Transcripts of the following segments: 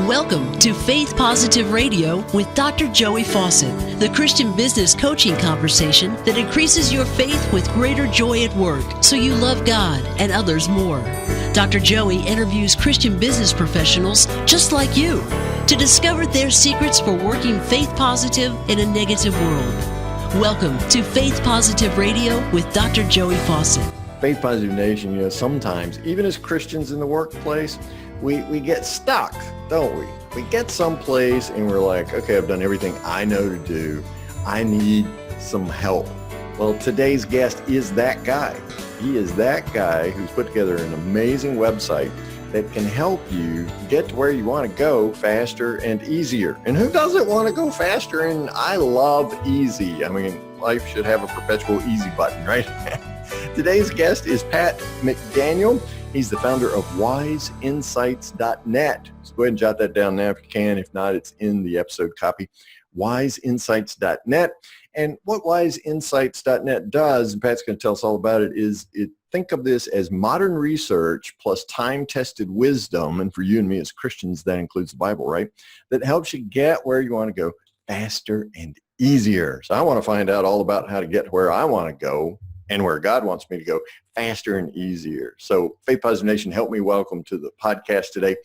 Welcome to Faith Positive Radio with Dr. Joey Fawcett, the Christian business coaching conversation that increases your faith with greater joy at work so you love God and others more. Dr. Joey interviews Christian business professionals just like you to discover their secrets for working faith positive in a negative world. Welcome to Faith Positive Radio with Dr. Joey Fawcett. Faith Positive Nation, sometimes, even as Christians in the workplace, we get stuck, don't we? We get someplace and we're like, okay, I've done everything I know to do. I need some help. Well, today's guest is that guy. He is that guy who's put together an amazing website that can help you get to where you want to go faster and easier. And who doesn't want to go faster? And I love easy. I mean, life should have a perpetual easy button, right? Today's guest is Pat McDaniel. He's the founder of wiseinsights.net. So go ahead and jot that down now if you can. If not, it's in the episode copy. wiseinsights.net. And what wiseinsights.net does, and Pat's going to tell us all about it, is think of this as modern research plus time-tested wisdom. And for you and me as Christians, that includes the Bible, right? That helps you get where you want to go faster and easier. So I want to find out all about how to get where I want to go and where God wants me to go faster and easier. So Faith Positive Nation, help me welcome to the podcast today,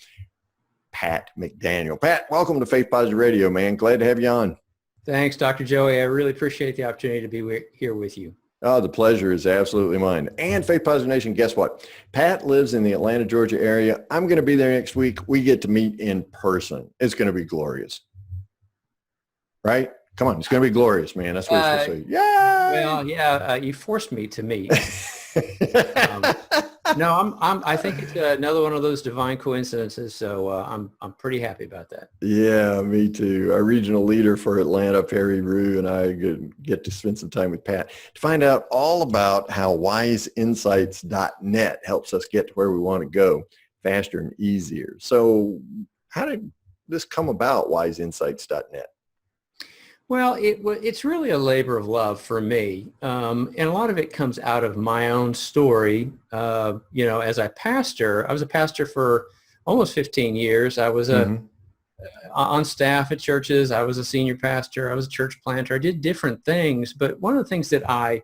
Pat McDaniel. Pat, welcome to Faith Positive Radio, man. Glad to have you on. Thanks, Dr. Joey. I really appreciate the opportunity to be here with you. Oh, the pleasure is absolutely mine. And Faith Positive Nation, guess what? Pat lives in the Atlanta, Georgia area. I'm going to be there next week. We get to meet in person. It's going to be glorious. Right? Come on, it's going to be glorious, man. That's what it's supposed to say. Yeah. Well, yeah, you forced me to meet. No, I think it's another one of those divine coincidences. So I'm pretty happy about that. Yeah, me too. Our regional leader for Atlanta, Perry Rue, and I get to spend some time with Pat to find out all about how wiseinsights.net helps us get to where we want to go faster and easier. So how did this come about, wiseinsights.net? Well, it's really a labor of love for me. And a lot of it comes out of my own story. As I was a pastor for almost 15 years. I was on staff at churches. I was a senior pastor. I was a church planter. I did different things. But one of the things that I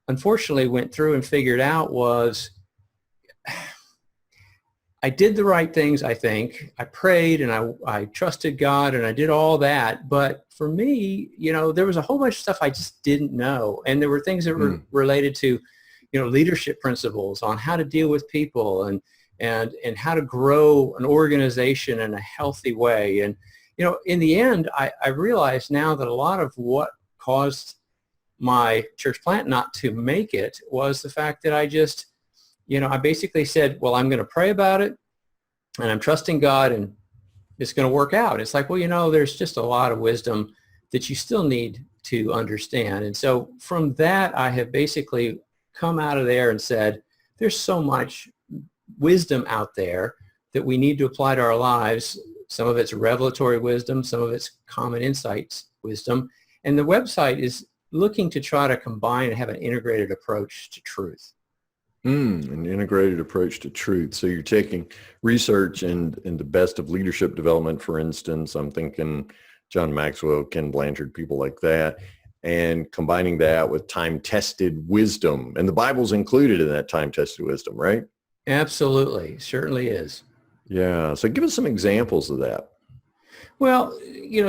unfortunately went through and figured out was I did the right things, I think. I prayed and I trusted God and I did all that. But for me, there was a whole bunch of stuff I just didn't know. And there were things that were related to, leadership principles on how to deal with people and how to grow an organization in a healthy way. And, in the end, I realized now that a lot of what caused my church plant not to make it was the fact that I basically said, well, I'm going to pray about it and I'm trusting God and it's going to work out. It's like, well, there's just a lot of wisdom that you still need to understand. And so from that, I have basically come out of there and said, there's so much wisdom out there that we need to apply to our lives. Some of it's revelatory wisdom, some of it's common insights wisdom. And the website is looking to try to combine and have an integrated approach to truth. An integrated approach to truth. So you're taking research and the best of leadership development, for instance. I'm thinking John Maxwell, Ken Blanchard, people like that, and combining that with time-tested wisdom. And the Bible's included in that time-tested wisdom, right? Absolutely. Certainly is. Yeah. So give us some examples of that. Well,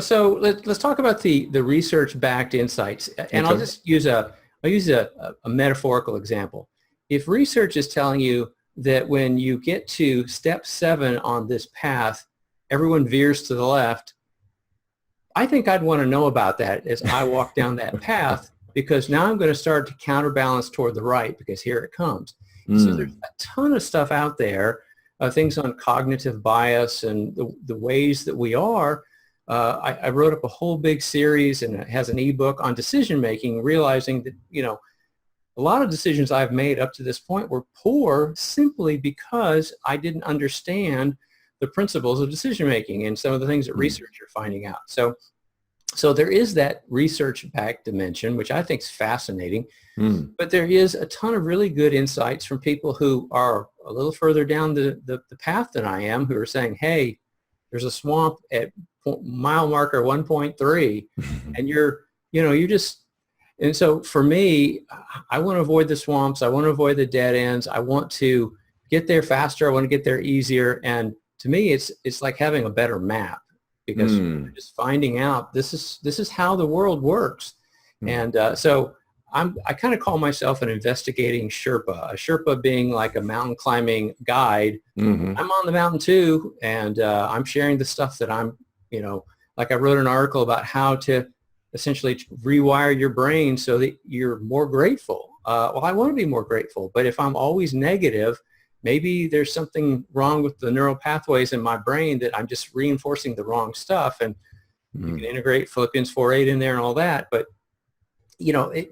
so let's talk about the research-backed insights. And okay. I'll just use a metaphorical example. If research is telling you that when you get to step 7 on this path, everyone veers to the left, I think I'd want to know about that as I walk down that path, because now I'm going to start to counterbalance toward the right because here it comes. So there's a ton of stuff out there, things on cognitive bias and the ways that we are. I wrote up a whole big series and it has an ebook on decision making, realizing that, a lot of decisions I've made up to this point were poor simply because I didn't understand the principles of decision making and some of the things that research are finding out. So there is that research-backed dimension, which I think is fascinating. But there is a ton of really good insights from people who are a little further down the path than I am, who are saying, hey, there's a swamp at mile marker 1.3 and you're just, and so for me, I want to avoid the swamps. I want to avoid the dead ends. I want to get there faster. I want to get there easier. And to me, it's like having a better map, because you're just finding out this is how the world works. And so I kind of call myself an investigating Sherpa, a Sherpa being like a mountain climbing guide. I'm on the mountain too, and I'm sharing the stuff that I'm, like I wrote an article about how to essentially rewire your brain so that you're more grateful. Well, I want to be more grateful, but if I'm always negative, maybe there's something wrong with the neural pathways in my brain that I'm just reinforcing the wrong stuff. And you can integrate Philippians 4:8 in there and all that, but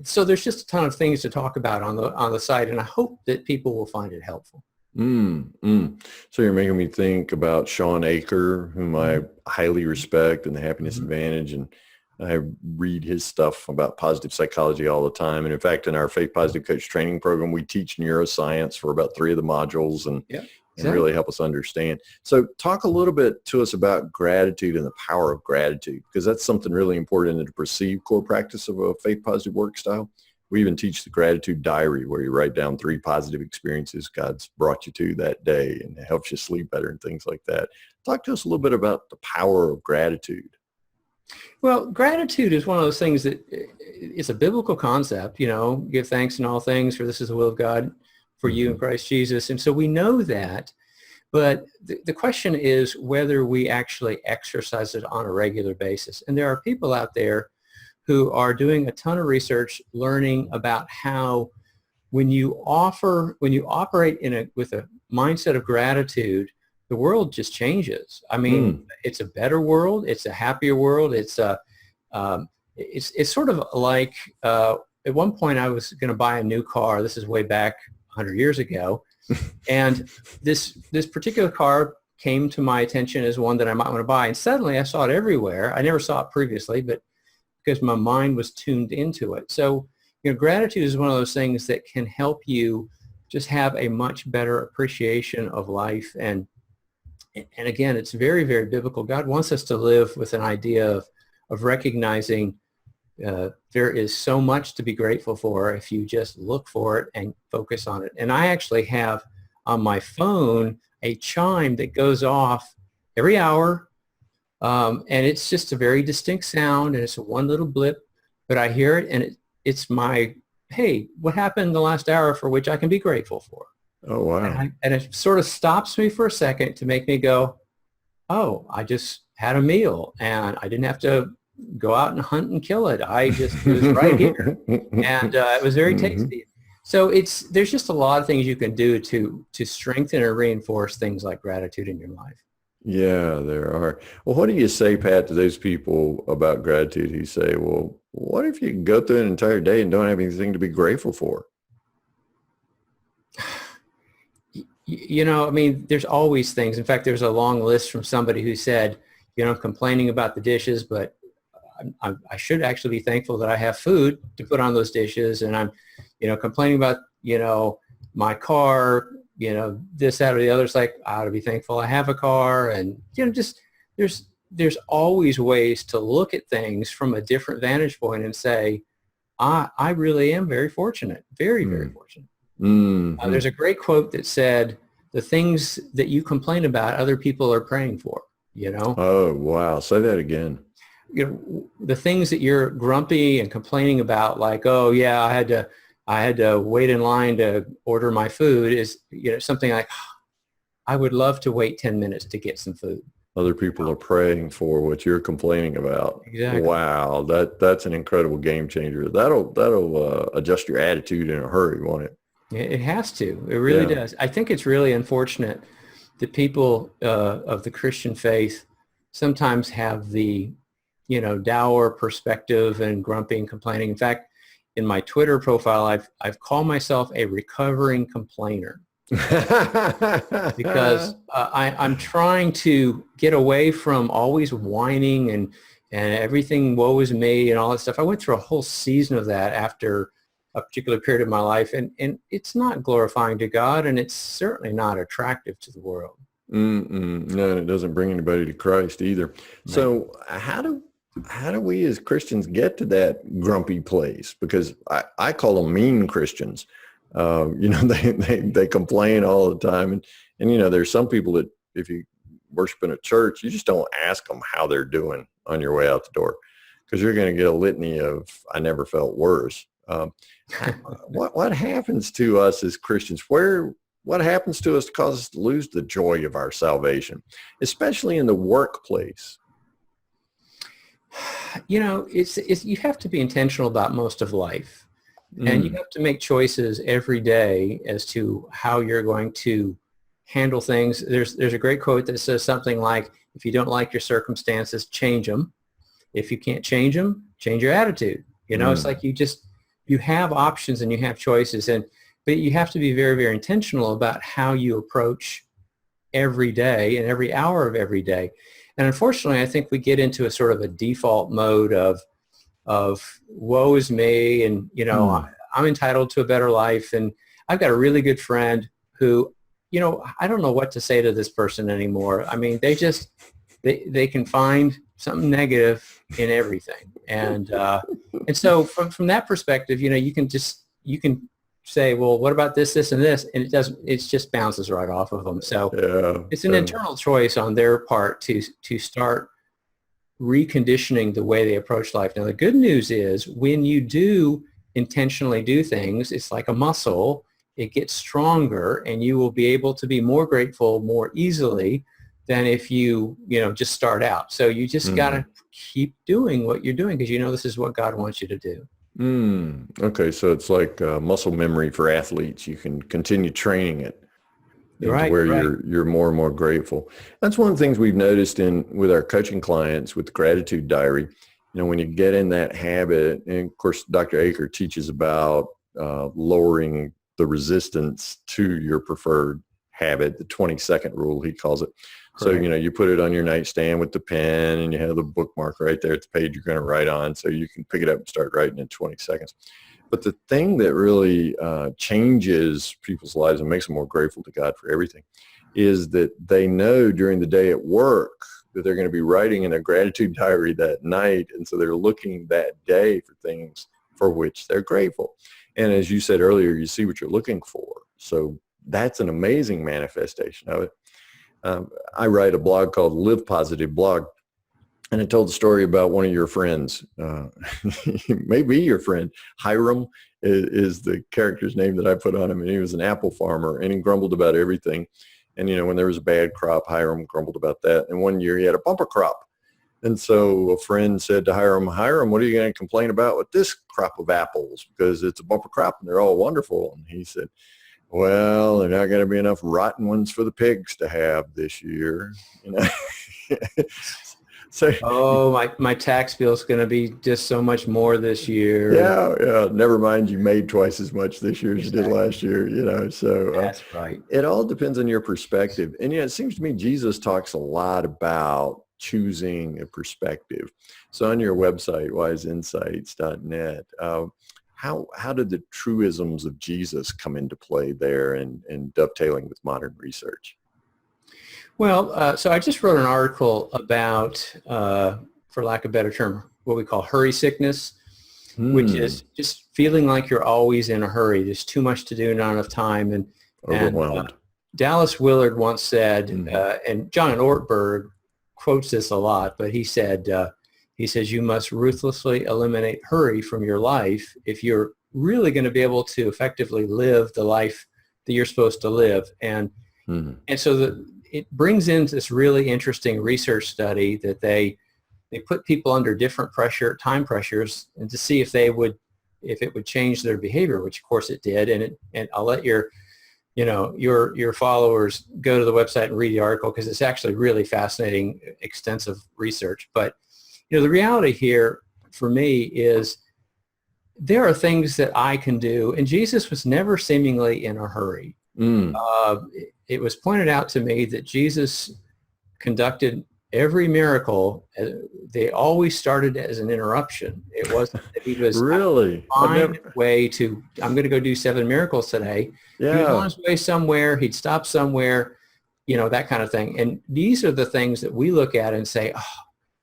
so there's just a ton of things to talk about on the site, and I hope that people will find it helpful. So you're making me think about Sean Aker, whom I highly respect, and the Happiness Advantage, and I read his stuff about positive psychology all the time. And in fact, in our Faith Positive Coach training program, we teach neuroscience for about 3 of the modules, and really help us understand. So talk a little bit to us about gratitude and the power of gratitude, because that's something really important in the perceived core practice of a faith positive work style. We even teach the gratitude diary, where you write down 3 positive experiences God's brought you to that day, and it helps you sleep better and things like that. Talk to us a little bit about the power of gratitude. Well, gratitude is one of those things that it's a biblical concept, give thanks in all things, for this is the will of God for you in Christ Jesus. And so we know that, but the question is whether we actually exercise it on a regular basis. And there are people out there who are doing a ton of research learning about how when you operate with a mindset of gratitude, the world just changes. I mean, it's a better world. It's a happier world. It's sort of like, at one point I was going to buy a new car. This is way back 100 years ago. And this particular car came to my attention as one that I might want to buy. And suddenly I saw it everywhere. I never saw it previously, but because my mind was tuned into it. So, gratitude is one of those things that can help you just have a much better appreciation of life. And again, it's very, very biblical. God wants us to live with an idea of recognizing there is so much to be grateful for if you just look for it and focus on it. And I actually have on my phone a chime that goes off every hour, and it's just a very distinct sound, and it's one little blip, but I hear it, and it's my, hey, what happened in the last hour for which I can be grateful for? Oh, wow. And it sort of stops me for a second to make me go, oh, I just had a meal, and I didn't have to go out and hunt and kill it. It was right here. And it was very tasty. So there's just a lot of things you can do to strengthen or reinforce things like gratitude in your life. Yeah, there are. Well, what do you say, Pat, to those people about gratitude who say, well, what if you go through an entire day and don't have anything to be grateful for? I mean, there's always things. In fact, there's a long list from somebody who said, I'm complaining about the dishes, but I should actually be thankful that I have food to put on those dishes. And I'm, complaining about, my car, this, that, or the other. It's like, I ought to be thankful I have a car. And, just there's always ways to look at things from a different vantage point and say, I really am very fortunate, very, very fortunate. There's a great quote that said, the things that you complain about, other people are praying for, Oh, wow. Say that again. The things that you're grumpy and complaining about, like, oh yeah, I had to wait in line to order my food, is something like, I would love to wait 10 minutes to get some food. Other people are praying for what you're complaining about. Exactly. Wow, that's an incredible game changer. That'll adjust your attitude in a hurry, won't it? It has to. It really does. I think it's really unfortunate that people of the Christian faith sometimes have the dour perspective and grumpy and complaining. In fact, in my Twitter profile, I've called myself a recovering complainer because I'm trying to get away from always whining and everything woe is me and all that stuff. I went through a whole season of that after a particular period of my life, and it's not glorifying to God, and it's certainly not attractive to the world. No, and it doesn't bring anybody to Christ either. Right. So how do we as Christians get to that grumpy place? Because I call them mean Christians. They complain all the time. And, there's some people that if you worship in a church, you just don't ask them how they're doing on your way out the door, because you're going to get a litany of, I never felt worse. What happens to us as Christians? What happens to us to cause us to lose the joy of our salvation, especially in the workplace? It's you have to be intentional about most of life, and you have to make choices every day as to how you're going to handle things. There's a great quote that says something like, if you don't like your circumstances, change them. If you can't change them, change your attitude. It's like you have options and you have choices, but you have to be very, very intentional about how you approach every day and every hour of every day. And unfortunately, I think we get into a sort of a default mode of woe is me, and I'm entitled to a better life. And I've got a really good friend who, I don't know what to say to this person anymore. I mean, they can find something negative in everything, and so from that perspective, you can say, well, what about this, and this, and it just bounces right off of them. So it's an internal choice on their part to start reconditioning the way they approach life. Now, the good news is when you do intentionally do things, it's like a muscle. It gets stronger, and you will be able to be more grateful more easily than if you just start out. So you just got to keep doing what you're doing, because this is what God wants you to do. Okay, so it's like muscle memory for athletes. You can continue training it where you're more and more grateful. That's one of the things we've noticed with our coaching clients with the gratitude diary. When you get in that habit, and of course, Dr. Aker teaches about lowering the resistance to your preferred habit, the 20-second rule, he calls it. So, you put it on your nightstand with the pen, and you have the bookmark right there at the page you're going to write on, so you can pick it up and start writing in 20 seconds. But the thing that really changes people's lives and makes them more grateful to God for everything is that they know during the day at work that they're going to be writing in a gratitude diary that night. And so they're looking that day for things for which they're grateful. And as you said earlier, you see what you're looking for. So that's an amazing manifestation of it. I write a blog called Live Positive Blog, and I told the story about one of your friends, maybe your friend. Hiram is the character's name that I put on him, and he was an apple farmer, and he grumbled about everything. And, when there was a bad crop, Hiram grumbled about that. And one year he had a bumper crop. And so a friend said to Hiram, what are you going to complain about with this crop of apples? Because it's a bumper crop and they're all wonderful. And he said, well, they're not going to be enough rotten ones for the pigs to have this year. So, my tax bill is going to be just so much more this year. Yeah. Never mind, you made twice as much this year as you did last year. So that's right. It all depends on your perspective. And it seems to me Jesus talks a lot about choosing a perspective. So on your website, wiseinsights.net, how did the truisms of Jesus come into play there and dovetailing with modern research? Well, so I just wrote an article about, for lack of a better term, what we call hurry sickness, which is just feeling like you're always in a hurry. There's too much to do, not enough time. And overwhelmed. Dallas Willard once said, and John Ortberg quotes this a lot, but he says, you must ruthlessly eliminate hurry from your life if you're really going to be able to effectively live the life that you're supposed to live. And so it brings in this really interesting research study that they put people under different time pressures, and to see if it would change their behavior, which of course it did. And I'll let your followers go to the website and read the article, because it's actually really fascinating, extensive research. But the reality here for me is there are things that I can do, and Jesus was never seemingly in a hurry. It was pointed out to me that Jesus conducted every miracle. They always started as an interruption. It wasn't that he was really on his way to, I'm going to go do 7 miracles today. Yeah. He was on his way somewhere. He'd stop somewhere. that kind of thing. And these are the things that we look at and say, oh,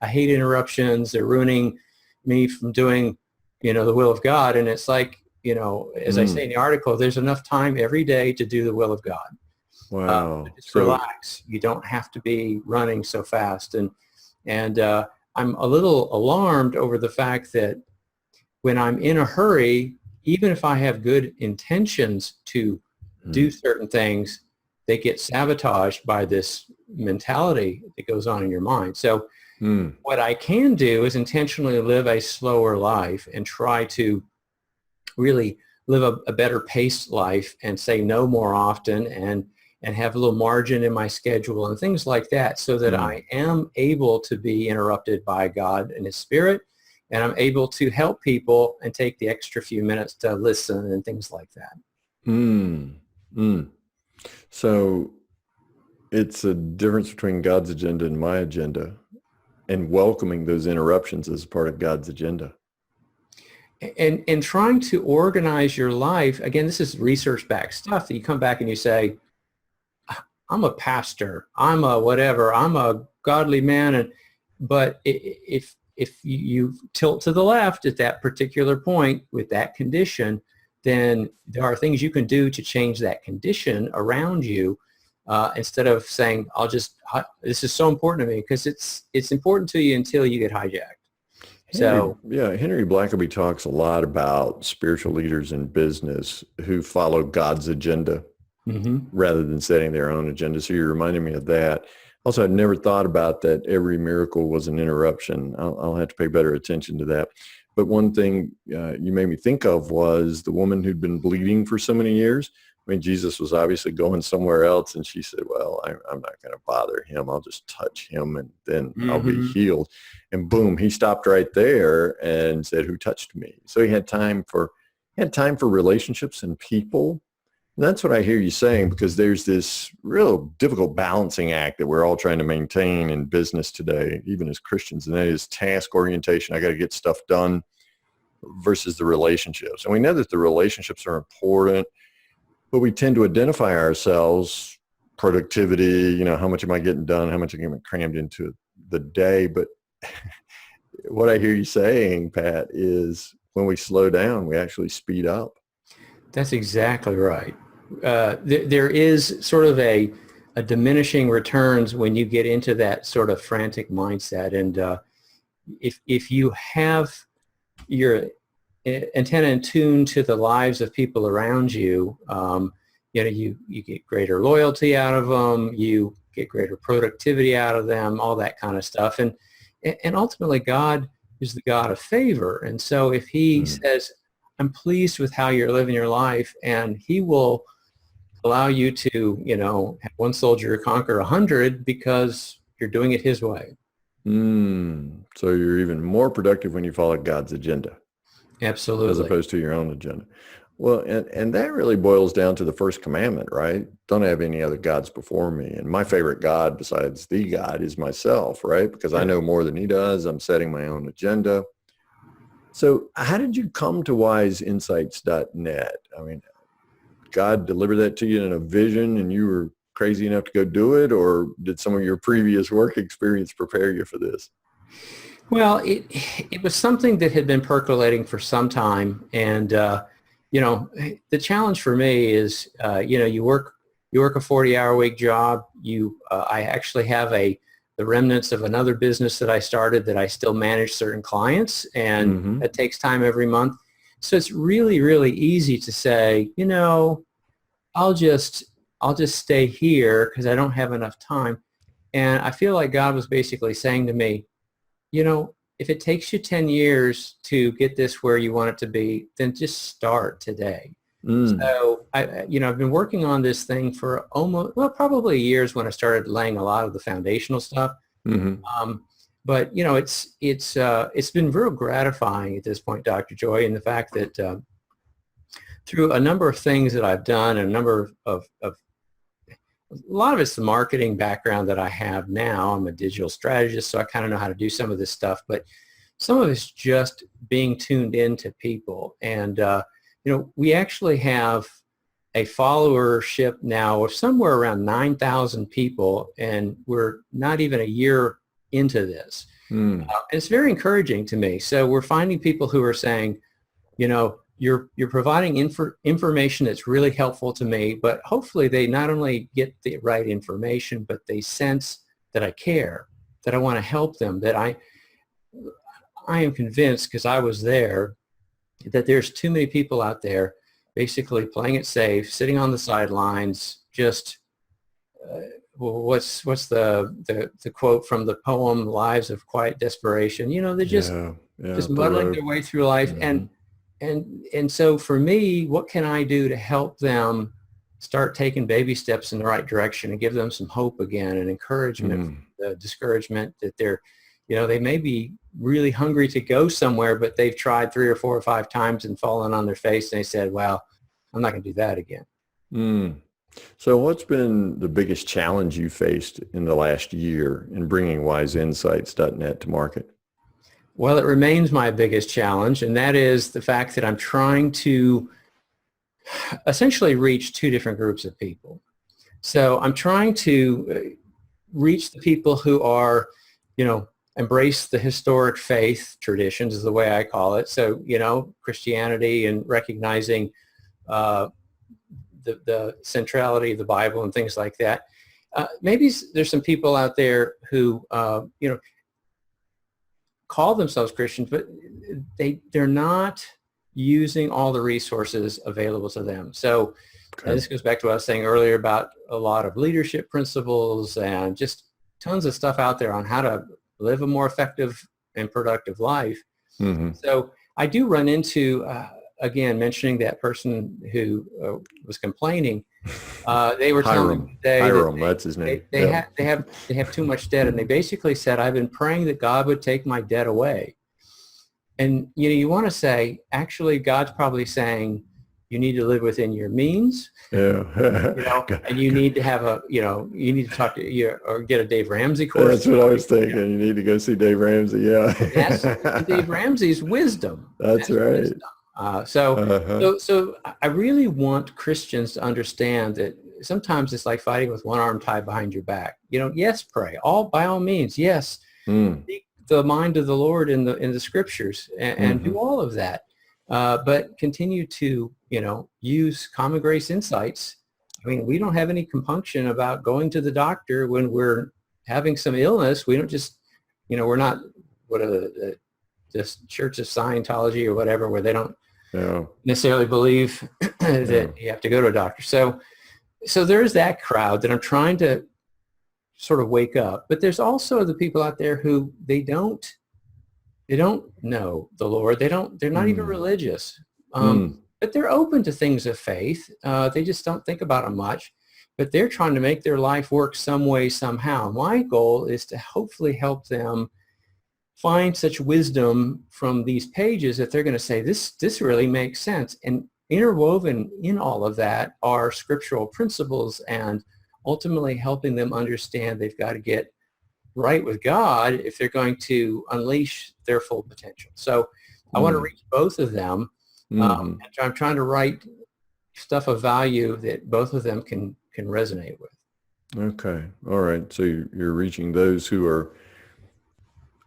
I hate interruptions. They're ruining me from doing, the will of God. And it's like, as I say in the article, there's enough time every day to do the will of God. Wow. Just relax. You don't have to be running so fast. And I'm a little alarmed over the fact that when I'm in a hurry, even if I have good intentions to do certain things, they get sabotaged by this mentality that goes on in your mind. So what I can do is intentionally live a slower life and try to really live a better paced life and say no more often and have a little margin in my schedule and things like that, so that I am able to be interrupted by God and His Spirit, and I'm able to help people and take the extra few minutes to listen and things like that. So it's a difference between God's agenda and my agenda, and welcoming those interruptions as part of God's agenda. And trying to organize your life, again, this is research-backed stuff that you come back and you say, I'm a pastor, I'm a whatever, I'm a godly man, but if you tilt to the left at that particular point with that condition, then there are things you can do to change that condition around you, instead of saying, this is so important to me, because it's important to you until you get hijacked. Henry Blackaby talks a lot about spiritual leaders in business who follow God's agenda rather than setting their own agenda. So you reminded me of that. Also, I'd never thought about that every miracle was an interruption. I'll have to pay better attention to that. But one thing you made me think of was the woman who'd been bleeding for so many years. I mean, Jesus was obviously going somewhere else, and she said, well, I'm not going to bother him. I'll just touch him, and then I'll be healed. And boom, he stopped right there and said, who touched me? So he had time for relationships and people. And that's what I hear you saying, because there's this real difficult balancing act that we're all trying to maintain in business today, even as Christians, and that is task orientation. I got to get stuff done versus the relationships. And we know that the relationships are important, but we tend to identify ourselves, productivity, how much am I getting done? How much am I getting crammed into the day? But what I hear you saying, Pat, is when we slow down, we actually speed up. That's exactly right. There is sort of a diminishing returns when you get into that sort of frantic mindset. And if you have your antenna in tune to the lives of people around you, you get greater loyalty out of them, you get greater productivity out of them, all that kind of stuff. And ultimately, God is the God of favor. And so if He says, I'm pleased with how you're living your life, and He will allow you to, have one soldier conquer 100 because you're doing it His way. So you're even more productive when you follow God's agenda. Absolutely. As opposed to your own agenda. Well, and that really boils down to the first commandment, right? Don't have any other gods before me. And my favorite God besides the God is myself, right? Because I know more than He does. I'm setting my own agenda. So how did you come to wiseinsights.net? I mean, God delivered that to you in a vision and you were crazy enough to go do it, or did some of your previous work experience prepare you for this? Well, it was something that had been percolating for some time. And, the challenge for me is, you work a 40-hour week job. I actually have the remnants of another business that I started that I still manage certain clients, and that takes time every month. So it's really, really easy to say, I'll just stay here because I don't have enough time. And I feel like God was basically saying to me, if it takes you 10 years to get this where you want it to be, then just start today. So I've been working on this thing for probably years when I started laying a lot of the foundational stuff. But it's been real gratifying at this point, Dr. Joy, in the fact that through a number of things that I've done, and a number of a lot of it's the marketing background that I have now. I'm a digital strategist, so I kind of know how to do some of this stuff, but some of it's just being tuned into people. And we actually have a followership now of somewhere around 9,000 people, and we're not even a year into this. And it's very encouraging to me. So we're finding people who are saying, you're providing information that's really helpful to me, but hopefully they not only get the right information, but they sense that I care, that I want to help them, that I am convinced, because I was there, that there's too many people out there basically playing it safe, sitting on the sidelines, just what's the quote from the poem Lives of Quiet Desperation? They're just muddling their way through life. And so for me, what can I do to help them start taking baby steps in the right direction and give them some hope again and encouragement, the discouragement that they may be really hungry to go somewhere, but they've tried 3 or 4 or 5 times and fallen on their face, and they said, well, I'm not going to do that again. So what's been the biggest challenge you faced in the last year in bringing wiseinsights.net to market? Well, it remains my biggest challenge, and that is the fact that I'm trying to essentially reach 2 different groups of people. So I'm trying to reach the people who are, embrace the historic faith traditions is the way I call it. So, Christianity and recognizing the centrality of the Bible and things like that. Maybe there's some people out there who, call themselves Christians, but they're not using all the resources available to them. So this goes back to what I was saying earlier about a lot of leadership principles and just tons of stuff out there on how to live a more effective and productive life. So I do run into, again, mentioning that person who was complaining, they were telling me today Hiram, that's his name. They have too much debt, and they basically said, I've been praying that God would take my debt away. And you want to say, actually, God's probably saying, you need to live within your means. And you need to have you need to talk to or get a Dave Ramsey course. That's what I was thinking. You need to go see Dave Ramsey. Yeah. That's Dave Ramsey's wisdom. That's right. Wisdom. So I really want Christians to understand that sometimes it's like fighting with one arm tied behind your back. Yes, pray by all means. Yes, seek the mind of the Lord in the scriptures and do all of that. But continue to use common grace insights. I mean, we don't have any compunction about going to the doctor when we're having some illness. We don't just we're not this Church of Scientology or whatever, where they don't necessarily believe that you have to go to a doctor. So there's that crowd that I'm trying to sort of wake up. But there's also the people out there who they don't know the Lord. They're not even religious, but they're open to things of faith. They just don't think about them much, but they're trying to make their life work some way, somehow. My goal is to hopefully help them find such wisdom from these pages that they're going to say, this really makes sense. And interwoven in all of that are scriptural principles and ultimately helping them understand they've got to get right with God if they're going to unleash their full potential. So I want to reach both of them. And I'm trying to write stuff of value that both of them can resonate with. Okay. All right. So you're reaching those who are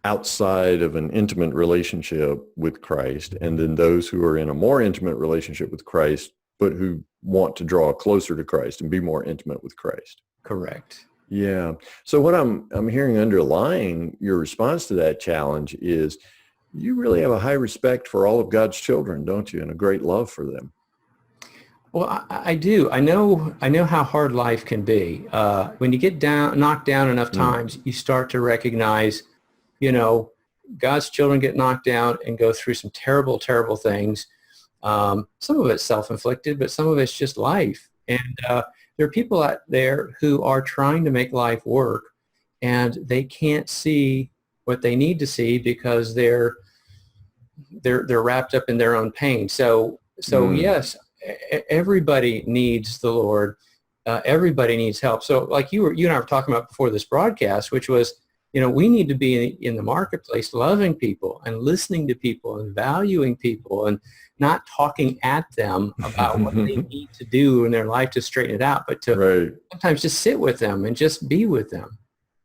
outside of an intimate relationship with Christ, and then those who are in a more intimate relationship with Christ, but who want to draw closer to Christ and be more intimate with Christ. Correct. Yeah. So what I'm hearing underlying your response to that challenge is you really have a high respect for all of God's children, don't you? And a great love for them. Well, I do. I know how hard life can be. When you get knocked down enough times, you start to recognize, God's children get knocked down and go through some terrible, terrible things. Some of it's self-inflicted, but some of it's just life. And there are people out there who are trying to make life work, and they can't see what they need to see because they're wrapped up in their own pain. So yes, everybody needs the Lord. Everybody needs help. So like you and I were talking about before this broadcast, which was, we need to be in the marketplace loving people and listening to people and valuing people and not talking at them about what they need to do in their life to straighten it out, but to sometimes just sit with them and just be with them.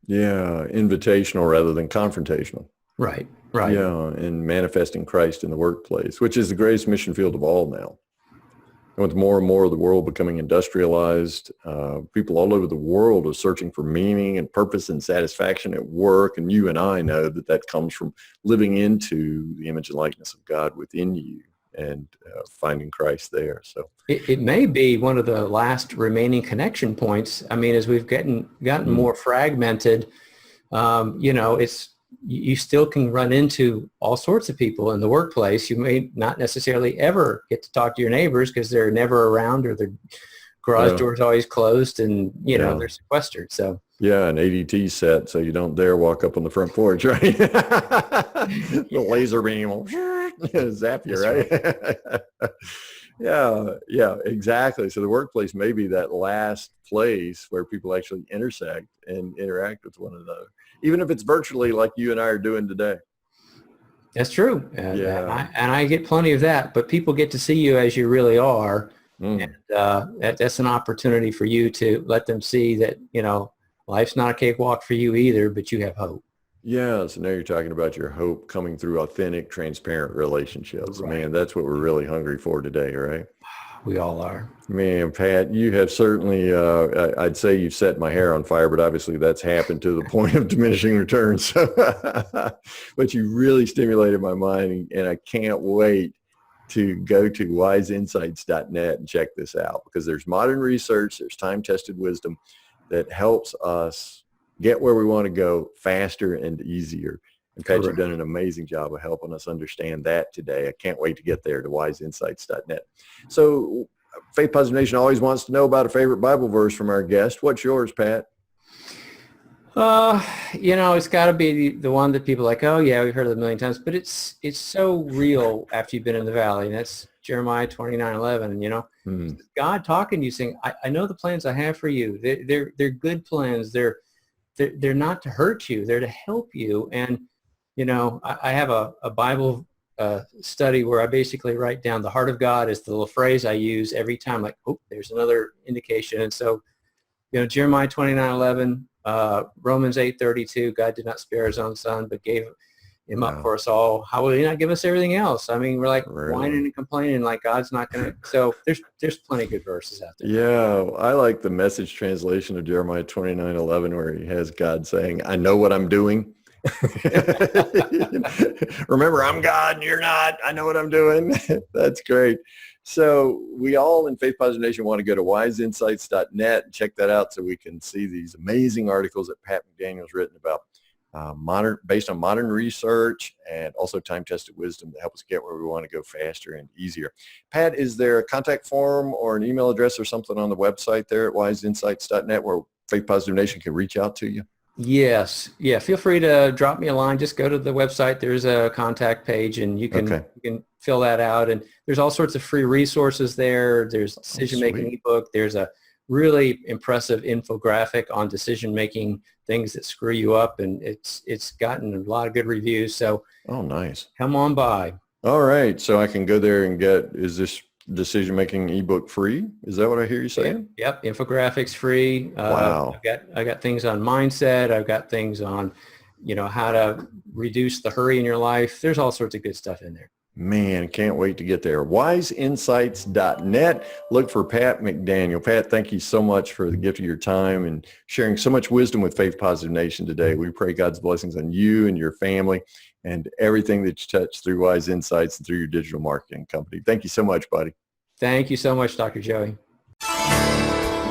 Yeah, invitational rather than confrontational. Right. Yeah, and manifesting Christ in the workplace, which is the greatest mission field of all now. And with more and more of the world becoming industrialized, people all over the world are searching for meaning and purpose and satisfaction at work. And you and I know that comes from living into the image and likeness of God within you and finding Christ there. So it may be one of the last remaining connection points. I mean, as we've gotten more fragmented, you still can run into all sorts of people in the workplace. You may not necessarily ever get to talk to your neighbors because they're never around, or their garage door's always closed, and they're sequestered. So an ADT set, so you don't dare walk up on the front porch, right? The laser beam will zap you, right? Yeah, exactly. So the workplace may be that last place where people actually intersect and interact with one another, even if it's virtually like you and I are doing today. That's true. And I get plenty of that, but people get to see you as you really are. And that's an opportunity for you to let them see that, life's not a cakewalk for you either, but you have hope. Yeah, so now you're talking about your hope coming through authentic, transparent relationships. Right. Man, that's what we're really hungry for today, right? We all are. Man, Pat, you have certainly, I'd say you've set my hair on fire, but obviously that's happened to the point of diminishing returns. But you really stimulated my mind, and I can't wait to go to wiseinsights.net and check this out, because there's modern research, there's time-tested wisdom that helps us get where we want to go faster and easier. And Pat, you've done an amazing job of helping us understand that today. I can't wait to get there to wiseinsights.net. So Faith Positive Nation always wants to know about a favorite Bible verse from our guest. What's yours, Pat? It's got to be the one that people are like, oh yeah, we've heard it a million times, but it's so real after you've been in the valley. And that's Jeremiah 29:11. God talking to you, saying, I know the plans I have for you. They're good plans. They're not to hurt you. They're to help you. And I have a Bible study where I basically write down the heart of God is the little phrase I use every time, like, oh, there's another indication. And so, Jeremiah 29:11, Romans 8:32, God did not spare his own son, but gave him up for us all. How will he not give us everything else? I mean, we're like whining and complaining like God's not going to. So there's plenty of good verses out there. Yeah, I like the Message translation of Jeremiah 29:11, where he has God saying, I know what I'm doing. Remember, I'm God and you're not. I know what I'm doing. That's great. So we all in Faith Positive Nation want to go to wiseinsights.net and check that out, so we can see these amazing articles that Pat McDaniel's written about based on modern research and also time-tested wisdom to help us get where we want to go faster and easier. Pat, is there a contact form or an email address or something on the website there at wiseinsights.net where Faith Positive Nation can reach out to you? Yes. Yeah. Feel free to drop me a line. Just go to the website. There's a contact page, and you can fill that out. And there's all sorts of free resources there. There's decision-making ebook. There's a really impressive infographic on decision-making things that screw you up, and it's gotten a lot of good reviews. So, nice. Come on by. All right. So I can go there and is this decision-making ebook free? Is that what I hear you saying? Yep. Infographics free. Wow. I got things on mindset. I've got things on, how to reduce the hurry in your life. There's all sorts of good stuff in there. Man, can't wait to get there. Wiseinsights.net. Look for Pat McDaniel. Pat, thank you so much for the gift of your time and sharing so much wisdom with Faith Positive Nation today. We pray God's blessings on you and your family and everything that you touch through Wise Insights and through your digital marketing company. Thank you so much, buddy. Thank you so much, Dr. Joey.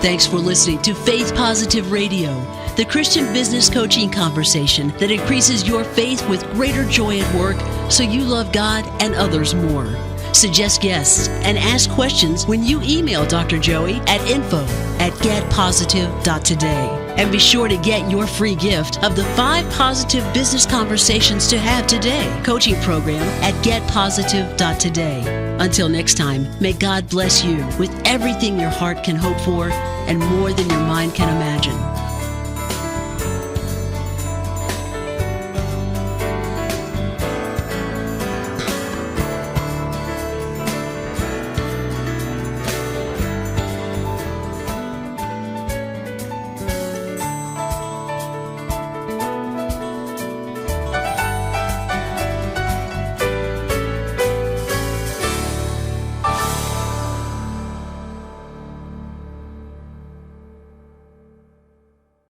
Thanks for listening to Faith Positive Radio, the Christian business coaching conversation that increases your faith with greater joy at work so you love God and others more. Suggest guests and ask questions when you email Dr. Joey at info@getpositive.today. And be sure to get your free gift of the 5 positive business conversations to have today coaching program at getpositive.today. Until next time, may God bless you with everything your heart can hope for and more than your mind can imagine.